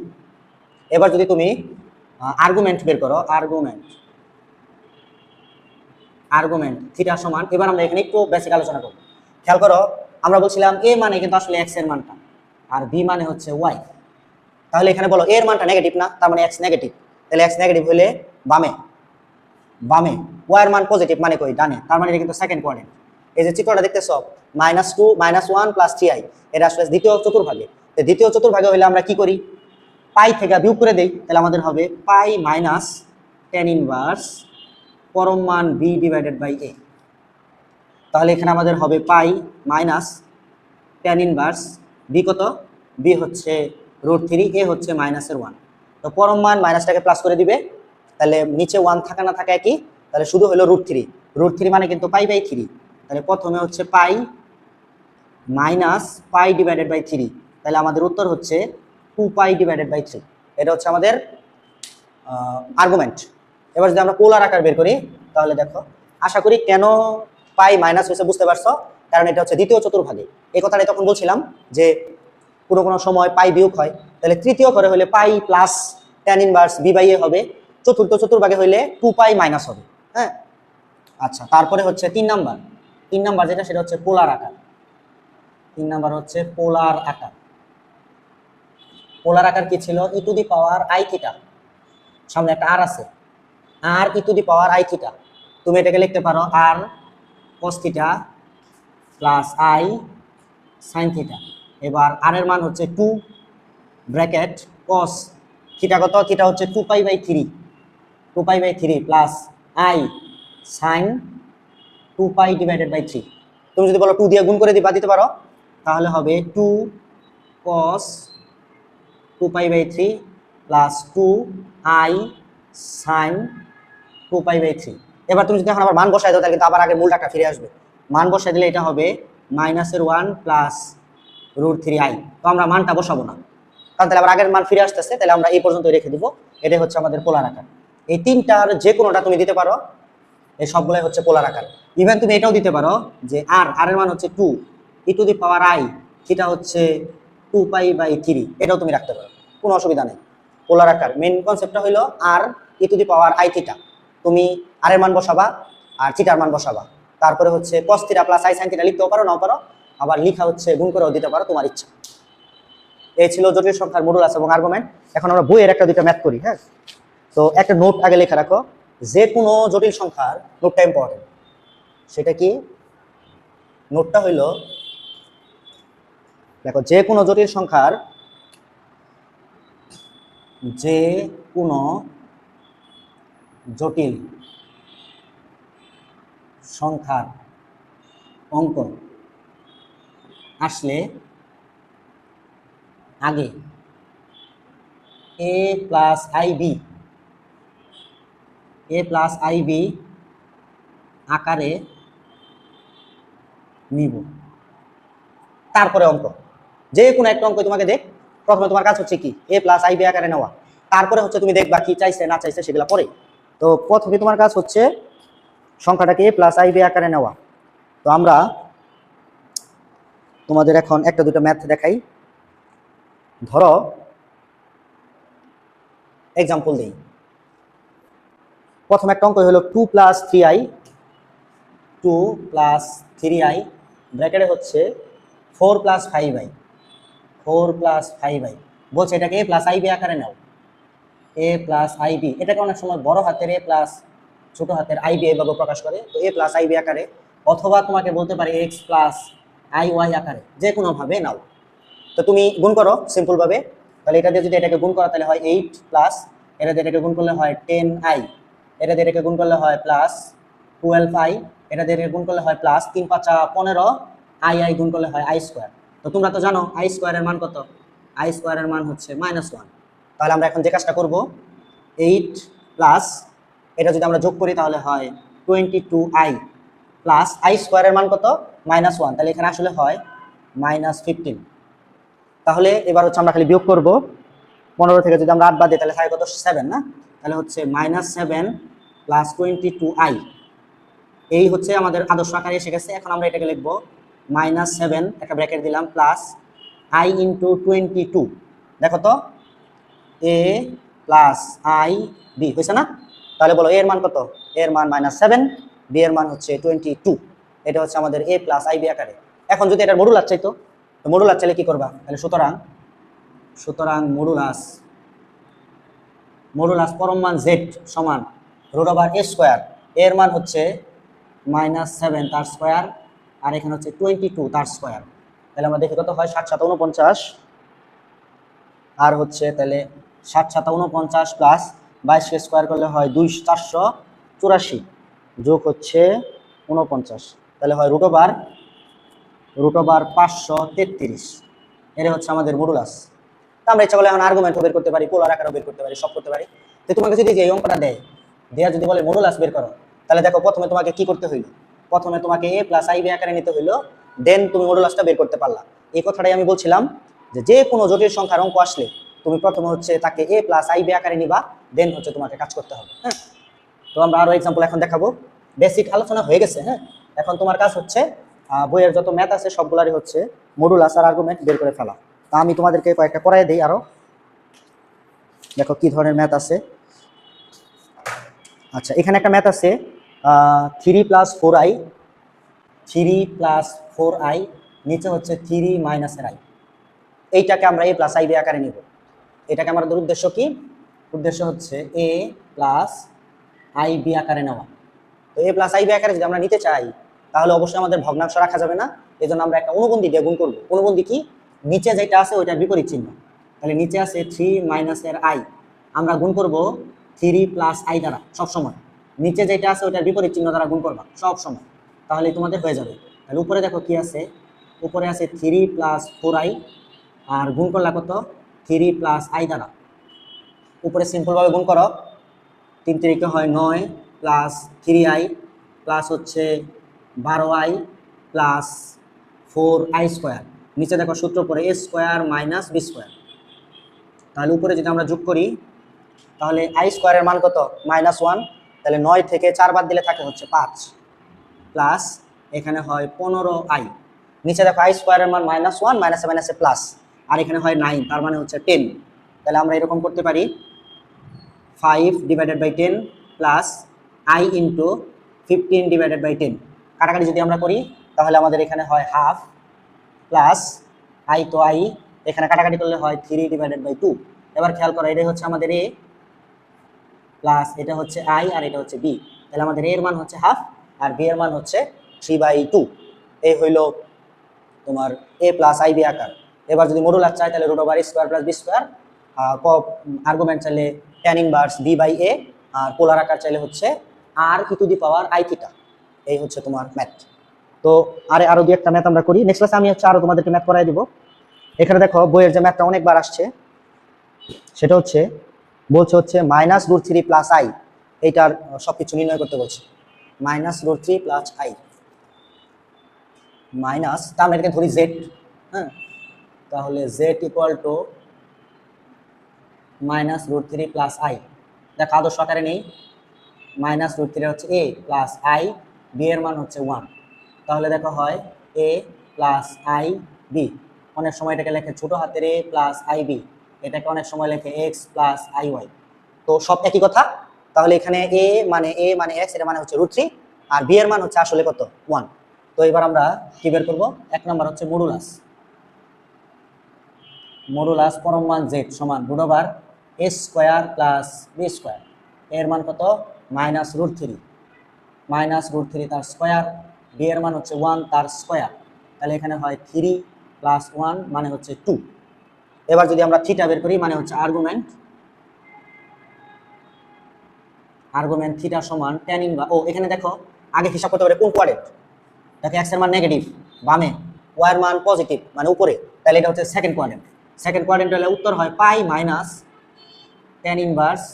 এবার যদি তুমি আর্গুমেন্ট বের করো, আর্গুমেন্ট থিটা সমান, এবার আমরা এখানে একটু বেসিক আলোচনা করব। খেয়াল করো, আমরা বলছিলাম এ মানে কিন্তু আসলে এক্স এর মানটা, আর বি মানে হচ্ছে ওয়াই। তাহলে এখানে বলো এর মানটা নেগেটিভ না, তার মানে এক্স নেগেটিভ। তাহলে এক্স নেগেটিভ হলে বামে, ওয়াই এর মান পজিটিভ মানে কই ডানে, তার মানে এটা কিন্তু সেকেন্ড কোয়াড্রেন্ট। এই যে চিত্রটা দেখতেছো -2 -1 + 3i, এটা আসলে দ্বিতীয় চতুর্ভাগে। দ্বিতীয় চতুর্ভাগে হলে আমরা কি করি? পাই থেকে বিয়োগ করে দেই, তাহলে আমাদের হবে পাই মাইনাস tan ইনভার্স পরম মান b ডিভাইডেড বাই a। তাহলে এখানে আমাদের হবে পাই মাইনাস tan ইনভার্স b কত? b হচ্ছে √3, a হচ্ছে -1। তো পরম মান মাইনাসটাকে প্লাস করে দিবে, তাহলে নিচে 1 থাকা না থাকা একই, তাহলে শুধু হলো √3 মানে কিন্তু π/3। তাহলে প্রথমে হচ্ছে পাই মাইনাস পাই ডিভাইডেড বাই 3, তাহলে আমাদের উত্তর হচ্ছে 2π ডিভাইডেড বাই 3। এটা হচ্ছে আমাদের আর্গুমেন্ট। এবার যদি আমরা পোলার আকার বের করি তাহলে দেখো, আশা করি কেন পাই মাইনাস হয়েছে বুঝতে পারছো, কারণ এটা হচ্ছে দ্বিতীয় চতুর্ভাগে। এই কথাটাই তখন বলছিলাম যে কোনো সময় পাই বিয়োগ হয়, তাহলে তৃতীয় ঘরে হলে পাই প্লাস tan ইনভার্স b/a হবে, চতুর্থ চতুর্ভাগে হইলে 2π মাইনাস হবে। হ্যাঁ, আচ্ছা, তারপরে হচ্ছে 3 নাম্বার যেটা, সেটা হচ্ছে পোলার আকার। 3 নাম্বার হচ্ছে পোলার আকার। পোলার আকার কি ছিল? e⁻i থিটা, সামনে একটা আর আছে, আর e⁻i থিটা। তুমি এটাকে লিখতে পারো r cos theta plus i sin theta. এবার r এর মান হচ্ছে 2 ব্র্যাকেট cos থিটা কত? থিটা হচ্ছে 2π/3 plus i sin 2π divided by 3। তুমি যদি বলো 2 দিয়ে গুণ করে দিতে পারো, তাহলে হবে 2 cos 2π/3 প্লাস 2i sin 2π/3। এবার তুমি যদি এখন আবার মান বসাই দাও, তাহলে কিন্তু আবার আগের মূল টাকা ফিরে আসবে। মান বসাই দিলে এটা হবে -1 প্লাস √3i। তো আমরা মানটা বসাবো না, কারণ তাহলে আবার আগের মান ফিরে আসতেছে, তাহলে আমরা এই পর্যন্ত রেখে দিব। এটাই হচ্ছে আমাদের পোলার আকার। এই তিনটার যে কোনোটা তুমি দিতে পারো, এই সবগুলাই হচ্ছে পোলার আকার। ইভেন তুমি এটাও দিতে পারো যে আর এর মান হচ্ছে 2 e⁻i, থিটা হচ্ছে 2π/3, এটাও তুমি রাখতে পারো, কোনো অসুবিধা নেই। পোলার আকার মেইন কনসেপ্টটা হলো আর e⁻i থিটা, তুমি আর এর মান বসাবা আর থিটার মান বসাবা, তারপরে হচ্ছে cos theta plus i sin theta লিখতেও পারো, নাও পারো, আবার লিখা হচ্ছে গুণ করেও দিতে পারো, তোমার ইচ্ছা। এই ছিল জটিল সংখ্যার মডুলাস এবং আর্গুমেন্ট। এখন আমরা বইয়ের একটা দুইটা ম্যাথ করি। হ্যাঁ, তো একটা নোট আগে লেখা রাখো, যে কোনো জটিল সংখ্যার নোটটা ইম্পর্টেন্ট। সেটা কি? নোটটা হইল, দেখো, যে কোনো জটিল সংখ্যার অঙ্ক আসলে আগে a প্লাস আইবি আকারে নিব, তারপরে অঙ্ক। যে কোনো একটা অঙ্ক তোমাকে দেখ, প্রথমে তোমার কাজ হচ্ছে কি a প্লাস আইবি আকারে নেওয়া, তারপরে হচ্ছে তুমি দেখবা কি চাইছে না চাইছে সেগুলো পরে। তো প্রথমে তোমার কাজ হচ্ছে সংখ্যাটাকে a প্লাস আইবি আকারে নেওয়া। তো আমরা তোমাদের এখন একটা দুটো ম্যাথ দেখাই। ধরো এক্সাম্পল দিই, প্রথম একটা অঙ্ক হলো 2 প্লাস 3i ব্র্যাকেটে হচ্ছে 4 প্লাস 5i, বলছে এটাকে a প্লাস আইবি আকারে নাও। a প্লাস আইবি, এটাকে অনেক সময় বড় হাতের a প্লাস ছোট হাতের আইবি এভাবে প্রকাশ করে। তো a প্লাস আইবি আকারে, অথবা তোমাকে বলতে পারে x প্লাস আইওয়াই আকারে, যে কোনোভাবে নাও। তো তুমি গুণ করো সিম্পল ভাবে, তাহলে এটা দিয়ে যদি এটাকে গুণ করো তাহলে হয় 8 প্লাস এটা দিয়ে এটাকে গুণ করলে হয় 10i, এটা দিয়ে এটাকে গুণ করলে হয় প্লাস 12i, এটা দিয়ে এটাকে গুণ করলে হয় প্লাস 3 5 15, i গুণ করলে হয় i²। তো তোমরা তো জানো i² এর মান কত? i² এর মান হচ্ছে -1। তাহলে আমরা এখন যে কাজটা করব, 8 প্লাস এটা যদি আমরা যোগ করি তাহলে হয় 22i প্লাস i² এর মান কত? -1, তাহলে এখানে আসলে হয় -15। তাহলে এবার হচ্ছে আমরা খালি বিয়োগ করব, 15 থেকে যদি আমরা 8 বাদ দিই তাহলে থাকে কত 7 না, তাহলে হচ্ছে -7 প্লাস 22i। এই হচ্ছে আমাদের আদর্শ আকারে এসে গেছে। এখন আমরা এটাকে লিখবো -7 একটা ব্র্যাকেট দিলাম প্লাস i ইন্টু 22। দেখো তো a প্লাস i b হয়েছে না? তাহলে বলো a এর মান কত? a এর মান -7, b এর মান হচ্ছে 22। এটা হচ্ছে আমাদের a প্লাস i b আকারে। এখন যদি এটার মডুলাস চাইতো, তো মডুলাস চাইলে কি করবা? তাহলে সুতরাং মডুলাস পরম মান z সমান √a স্কয়ার। এর মান হচ্ছে -7 তার স্কয়ার, আর এখানে হচ্ছে 22 তার স্কয়ার। তাহলে আমরা দেখি কত হয়, 7 7 49, আর হচ্ছে তাহলে 7 7 49 প্লাস 22 কে স্কয়ার করলে হয় 484 যোগ হচ্ছে 49, তাহলে হয় √533। এটা হচ্ছে আমাদের মডুলাস। তো আমরা ইচ্ছা করলে এখন আর্গুমেন্ট বের করতে পারি, পোলার আকারও বের করতে পারি, সব করতে পারি। তো তোমাকে যদি যে অঙ্কটা দেয়, দেয়া যদি বলে মডুলাস বের করো, তাহলে দেখো প্রথমে তোমাকে কি করতে হইল? প্রথমে তোমাকে a প্লাস i b আকারে নিতে হইলো, দেন তুমি মডুলাসটা বের করতে পারলা। এই কথাটাই আমি বলছিলাম যে যে কোনো জটিল সংখ্যার অঙ্ক আসলে তুমি প্রথমে হচ্ছে তাকে a প্লাস i b আকারে নিবা, দেন হচ্ছে তোমাকে কাজ করতে হবে। হ্যাঁ, তো আমরা আরো এক্সাম্পল এখন দেখাবো। বেসিক আলোচনা হয়ে গেছে। হ্যাঁ, এখন তোমার কাজ হচ্ছে বইয়ের যত ম্যাথ আছে সবগুলারই হচ্ছে মডুলাস আর আর্গুমেন্ট বের করে ফেলা। তা আমি তোমাদেরকে কয়েকটা করাই দেই আরো, দেখো কি ধরনের ম্যাথ আছে। আচ্ছা, এখানে একটা ম্যাথ আছে 3 + 4i, নিচে হচ্ছে 3 - এর i। এইটাকে আমরা a প্লাস i b আকারে নিব। এটাকে আমাদের উদ্দেশ্য কি? উদ্দেশ্য হচ্ছে a প্লাস i b আকারে নেওয়া। তো a প্লাস i b আকারে যদি আমরা নিতে চাই, তাহলে অবশ্যই আমাদের ভগ্নাংশ রাখা যাবে না। এজন্য আমরা একটা অনুবন্ধী দিয়ে গুণ করব। অনুবন্ধী কি? নিচে যেটা আছে ওইটার বিপরীত চিহ্ন। তাহলে নিচে আছে 3 - এর i, আমরা গুণ করব 3 প্লাস i দ্বারা সব সময়। নিচে যেটা আছে ওইটার বিপরীত চিহ্ন দ্বারা গুণ করবা সব সময়, তাহলে তোমাদের হয়ে যাবে। তাহলে উপরে দেখো কি আছে, উপরে আছে 3 + 4i, আর গুণ করলা কত? 3 প্লাস i দ্বারা। উপরে সিম্পল ভাবে গুণ করো, 3 3 হয় 9 প্লাস 3i প্লাস হচ্ছে 12i প্লাস 4i স্কোয়ার। নিচে দেখো সূত্র পরে a square minus b square. তাহলে উপরে যদি আমরা যোগ করি, তাহলে i স্কোয়ারের মান কত? -1। তাহলে 9 থেকে 4 বাদ দিলে থাকে হচ্ছে 5, প্লাস এখানে হয় 15i। নিচে দেখো i স্কোয়ারের মান -1, মাইনাসে মাইনাসে প্লাস, আর এখানে হয় 9, তার মানে হচ্ছে 10। তাহলে আমরা এরকম করতে পারি 5/10 প্লাস i ইন্টু 15/10। কাটাকাটি যদি আমরা করি তাহলে আমাদের এখানে হয় হাফ, প্লাস i তো i, এখানে কাটাকাটি করলে হয় 3/2। এবার খেয়াল করো, এটাই হচ্ছে আমাদের a, প্লাস এটা হচ্ছে i, আর এটা হচ্ছে b। তাহলে আমাদের a এর মান হচ্ছে হাফ, আর b এর মান হচ্ছে 3/2। এই হইল তোমার a প্লাস i b আকার। এবার যদি মডুলাস চাই তাহলে √a square plus b square, argument চাইলে tan ইনভার্স b/a, আর পোলার আকার চাইলে হচ্ছে r e⁻i থিটা। এই হচ্ছে তোমার ম্যাথ। তো আরো দুই একটা ম্যাথ আমরা করি নেক্সট ক্লাসে। আমি হচ্ছে আরো তোমাদেরকে ম্যাথ করাই দিব। এখানে দেখো বইয়ের যে ম্যাথটা অনেকবার আসছে, সেটা হচ্ছে বলছে হচ্ছে -√3 প্লাস i। এইটার সবকিছু নির্ণয় করতে বলছে। -√3 প্লাস i মাইনাস, তা আমরা এটাকে ধরি z। হ্যাঁ, তাহলে z equal to -√3 plus i। দেখো আদর্শ আকারে নেই, -√3 হচ্ছে a প্লাস i, b এর মান হচ্ছে 1। তাহলে দেখো হয় a প্লাস i b। অনেক সময় এটাকে লেখে ছোট হাতের a প্লাস i b, এটাকে অনেক সময় লেখে x প্লাস i y। তো সব একই কথা। তাহলে এখানে a মানে x, এটা মানে হচ্ছে √3, আর b এর মান হচ্ছে আসলে কত? 1। তো এবার আমরা কি বের করব? এক নাম্বার হচ্ছে মডুলাস পরম মান z সমান √a square plus b square. এর মান কত? -√3, -√3 তার স্কোয়ার, b এর মান হচ্ছে 1 তার স্কোয়ার। তাহলে এখানে হয় 3 + 1 মানে হচ্ছে 2। এবার যদি আমরা থিটা বের করি, মানে হচ্ছে আর্গুমেন্ট থিটা সমান tan ইনভার্স। এখানে দেখো আগে হিসাব করতে পারে কোন কোয়াড্রেন্ট। দেখো x এর মান নেগেটিভ বামে, y এর মান পজিটিভ মানে উপরে, তাহলে এটা হচ্ছে সেকেন্ড কোয়াড্রেন্ট। সেকেন্ড কোয়াড্রেন্ট হলে উত্তর হয় পাই মাইনাস tan ইনভার্স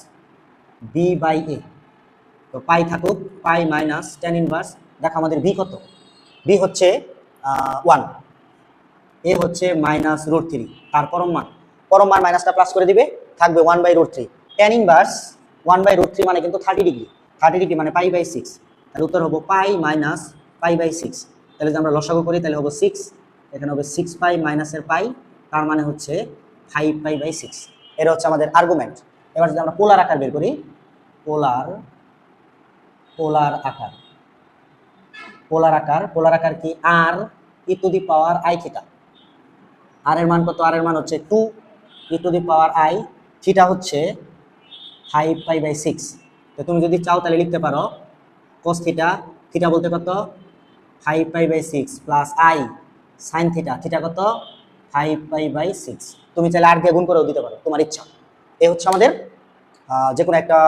b/a। তো পাই থাকুক, পাই মাইনাস tan ইনভার্স। দেখো আমাদের b কত? b হচ্ছে 1, a হচ্ছে -√3, তার পরম মান মাইনাসটা প্লাস করে দিবে, থাকবে 1/√3। tan ইনভার্স 1/√3 মানে কিন্তু 30 ডিগ্রি, 30 ডিগ্রি মানে π/6। তাহলে উত্তর হবে π মাইনাস π/6। তাহলে যদি আমরা লসাগু করি তাহলে হবে 6, এখানে হবে 6π মাইনাসের পাই, তার মানে হচ্ছে 5π/6। এটা হচ্ছে আমাদের আর্গুমেন্ট। এবার যদি আমরা পোলার আকার বের করি, পোলার আকার কি r e to the power i theta. আর এর মান কত? আর এর মান হচ্ছে 2 e to the power i, theta হচ্ছে 5π/6। তো তুমি যদি চাও তাহলে লিখতে পারো cos থিটা, থিটা বলতে কত 5π/6 plus i sine theta, theta কত 5π/6। তুমি চাইলে আর দিয়ে গুণ করেও দিতে পারো, তোমার ইচ্ছা। এই হচ্ছে আমাদের যে কোনো একটা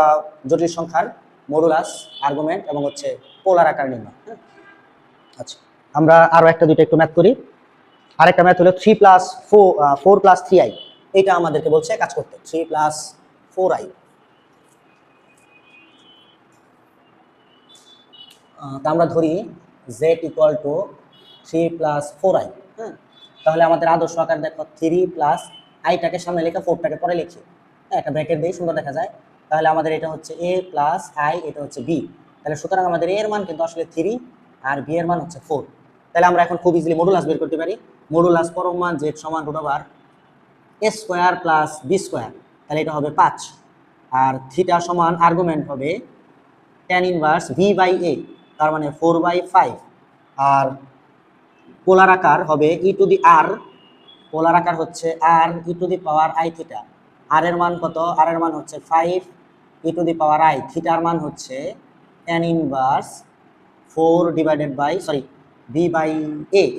জটিল সংখ্যার মডুলাস, আর্গুমেন্ট এবং হচ্ছে পোলার আকার নির্ণয়। আচ্ছা, আমরা আরো একটা দুইটা একটু ম্যাথ করি। আরেকটা ম্যাথ হলো 3 + 4 + 3i। এটা আমাদেরকে বলছে কাজ করতে 3 + 4i। তা আমরা ধরি z = 3 + 4i। হ্যাঁ, তাহলে আমাদের আদর্শ আকার দেখো 3 + আইটাকে সামনে লেখা 4টাকে পরে লিখি। হ্যাঁ, একটা ব্র্যাকেট দিয়ে সুন্দর দেখা যায়। তাহলে আমাদের এটা হচ্ছে a + i, এটা হচ্ছে b। তাহলে সুতরাং আমাদের a এর মান কিন্তু আসলে 3 আর b এর মান হচ্ছে 4। তাহলে আমরা এখন খুব ইজিলি মডুলাস বের করতে পারি। মডুলাস পরম মান z সমান √a² + b²। তাহলে এটা হবে 5। আর থিটা সমান আর্গুমেন্ট হবে tan ইনভার্স v/a, তার মানে 4/5। আর পোলার আকার হবে ই টু দি আর, পোলার আকার হচ্ছে R e to the power i theta. আর এর মান কত? আর এর মান হচ্ছে 5 ই টু দি পাওয়ার আই, থিটার মান হচ্ছে tan ইনভার্স 4/, v/a,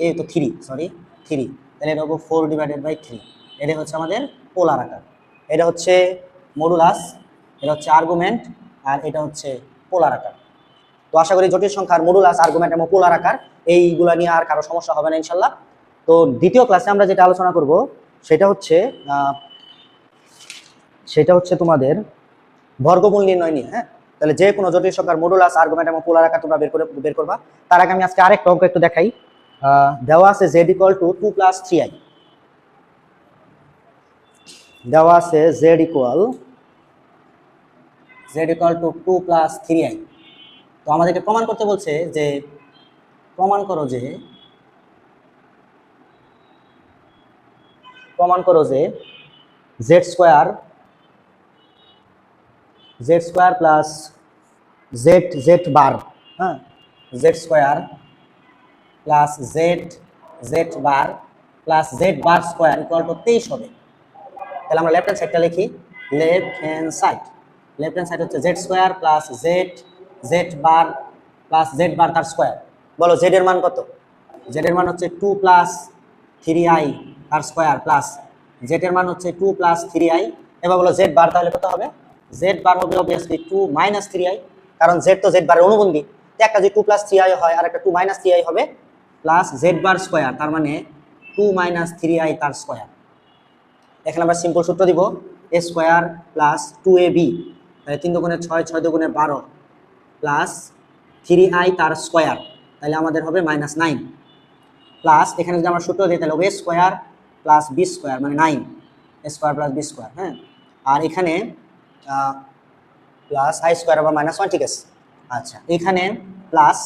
এ তো 3, সরি 3, তাহলে এটা হবে 4/3। এটা হচ্ছে আমাদের পোলার আকার। এটা হচ্ছে মডুলাস, এটা হচ্ছে আর্গুমেন্ট, আর এটা হচ্ছে পোলার আকার। তো আশা করি জটিল সংখ্যার মডুলাস, আর্গুমেন্ট এবং পোলার আকার এইগুলা নিয়ে আর কারো সমস্যা হবে না ইনশাল্লাহ। তো দ্বিতীয় ক্লাসে আমরা যেটা আলোচনা করব সেটা হচ্ছে তোমাদের বর্গমূল নির্ণয় নিয়ে। হ্যাঁ, তাহলে যে কোনো জটিল সংখ্যার মডুলাস, আর্গুমেন্ট এবং পোলার আকার তোমরা বের করবা। তার আগে আমি আজকে আরেকটা অঙ্ক একটু দেখাই। দেওয়া আছে z = 2 + 3i। দেওয়া আছে z = 2 + 3i। তো আমাদেরকে প্রমাণ করতে বলছে যে প্রমাণ করো যে z² প্লাস z বার, হ্যাঁ, z² প্লাস z বার প্লাস z বার স্কোয়ার = 23 হবে। তাহলে আমরা লেফট হ্যান্ড সাইডটা লিখি। লেফট হ্যান্ড সাইড হচ্ছে z² প্লাস z বার প্লাস z বার তার স্কোয়ার। বলো z এর মান কত? z এর মান হচ্ছে 2 + 3i তার স্কোয়ার প্লাস z এর মান হচ্ছে 2 + 3i। এবার বলো z বার তাহলে কত হবে? z বার হবে অবভিয়াসলি 2 - 3i, কারণ z তো z বারের অনুবন্ধী। একটা যে 2 + 3i হয় আর একটা 2 - 3i হবে, প্লাস z বার স্কোয়ার, তার মানে 2 - 3i তার স্কোয়ার। এখানে আমরা সিম্পল সূত্র দিব a² প্লাস 2ab, তাহলে 3 × 6, 6 × 12 প্লাস 3i তার স্কোয়ার, তাহলে আমাদের হবে -9 প্লাস এখানে যদি আমরা সূত্র দিই তাহলে হবে a² প্লাস b² মানে 9, a² প্লাস b²। হ্যাঁ, আর এখানে প্লাস i² আবার -1, ঠিক আছে। আচ্ছা, এখানে প্লাস,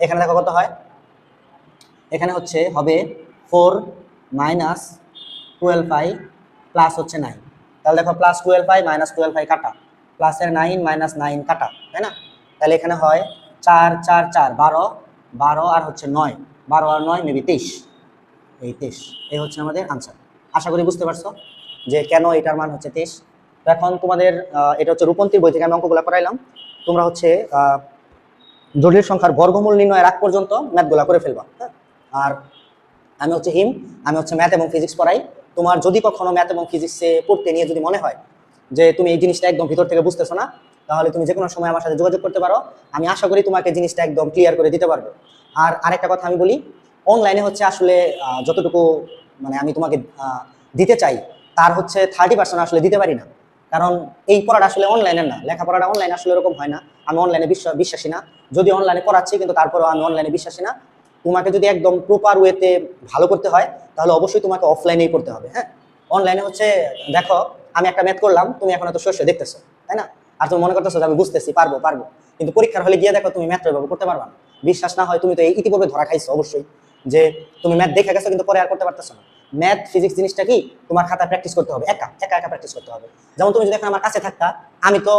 এখানে দেখো কত হয়, এখানে হবে 4 - 12i প্লাস হচ্ছে 9। তাহলে দেখো প্লাস 12i মাইনাস 12i কাটা, প্লাসের 9 মাইনাস 9 কাটা, তাই না? তাহলে এখানে হয় 4 4 4 12, 12 আর হচ্ছে 9, 12 আর 9 মেবি 23, এই 23। এই হচ্ছে আমাদের আনসার। আশা করি বুঝতে পারছো যে কেন এটার মান হচ্ছে 23। তো এখন তোমাদের এটা হচ্ছে রূপন্তীর বই থেকে আমি অঙ্কগুলো করাইলাম। তোমরা জটিল সংখ্যার বর্গমূল নির্ণয়ের আগ পর্যন্ত ম্যাথগুলো করে ফেলবা। হ্যাঁ, আর আমি হচ্ছে ম্যাথ এবং ফিজিক্স পড়াই। তোমার যদি কখনো ম্যাথ এবং ফিজিক্সে পড়তে নিয়ে যদি মনে হয় যে তুমি এই জিনিসটা একদম ভিতর থেকে বুঝতেছো না, তাহলে তুমি যে কোনো সময় আমার সাথে যোগাযোগ করতে পারো। আমি আশা করি তোমাকে জিনিসটা একদম ক্লিয়ার করে দিতে পারবো। আর আরেকটা কথা আমি বলি, অনলাইনে আসলে যতটুকু মানে আমি তোমাকে দিতে চাই তার 30% আসলে দিতে পারি না, কারণ এই পড়াটা আসলে অনলাইনের না, লেখাপড়াটা অনলাইনে আসলে এরকম হয় না। আমি অনলাইনে বিশ্বাসী না, যদি অনলাইনে পড়াচ্ছি কিন্তু তারপরেও আমি অনলাইনে বিশ্বাসী না। তোমাকে যদি একদম প্রপার ওয়েতে ভালো করতে হয় তাহলে অবশ্যই তোমাকে অফলাইনেই করতে হবে। হ্যাঁ, অনলাইনে দেখো আমি একটা ম্যাথ করলাম, তুমি এখন এত শস্য দেখতেছো, তাই না? আর তুমি মনে করতেছো যে আমি বুঝতেছি, পারবো পারবো, কিন্তু পরীক্ষার হলে গিয়ে দেখো তুমি ম্যাথ এভাবে করতে পারবা না। বিশ্বাস না হয় তুমি তো এই ইতিপূর্বে ধরা খাইছো অবশ্যই, যে তুমি ম্যাথ দেখে গেছো কিন্তু পরে আর করতে পারতেছো না। ম্যাথ ফিজিক্স জিনিসটা কি, তোমার খাতায় প্র্যাকটিস করতে হবে, একা একা একা প্র্যাকটিস করতে হবে। যেমন তুমি যদি এখন আমার কাছে থাকতা, আমি তো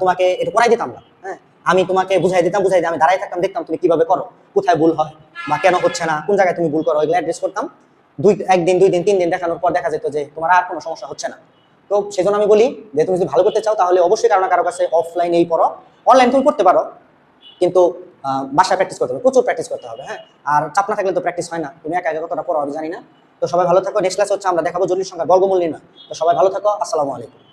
তোমাকে এটা করাই দিতাম না, হ্যাঁ? আমি তোমাকে বুঝাই দিতাম, বুঝাই দিয়ে আমি দাঁড়াই থাকতাম, দেখতাম তুমি কিভাবে করো, কোথায় ভুল হয় বা কেন হচ্ছে না, কোন জায়গায় তুমি ভুল করো, এগুলো অ্যাড্রেস করতাম। একদিন 2 দিন 3 দিন দেখানোর পর দেখা যেত যে তোমার আর কোনো সমস্যা হচ্ছে না। তো সেজন্য আমি বলি যে তুমি যদি ভালো করতে চাও তাহলে অবশ্যই কারো না কারো কাছে অফলাইনেই পড়ো, অনলাইন তুমি করতে পারো, কিন্তু বাসায় প্র্যাকটিস করতে হবে, প্রচুর প্র্যাকটিস করতে হবে, হ্যাঁ? আর চাপ না থাকলে তো প্র্যাকটিস হয় না, তুমি একা একা কতটা পড়ো আমি জানি না। তো সবাই ভালো থাকো, নেক্সট ক্লাসে হচ্ছে আমরা দেখাবো জটিল সংখ্যার বর্গমূল নির্ণয়। তো সবাই ভালো থাকো, আসসালামু আলাইকুম।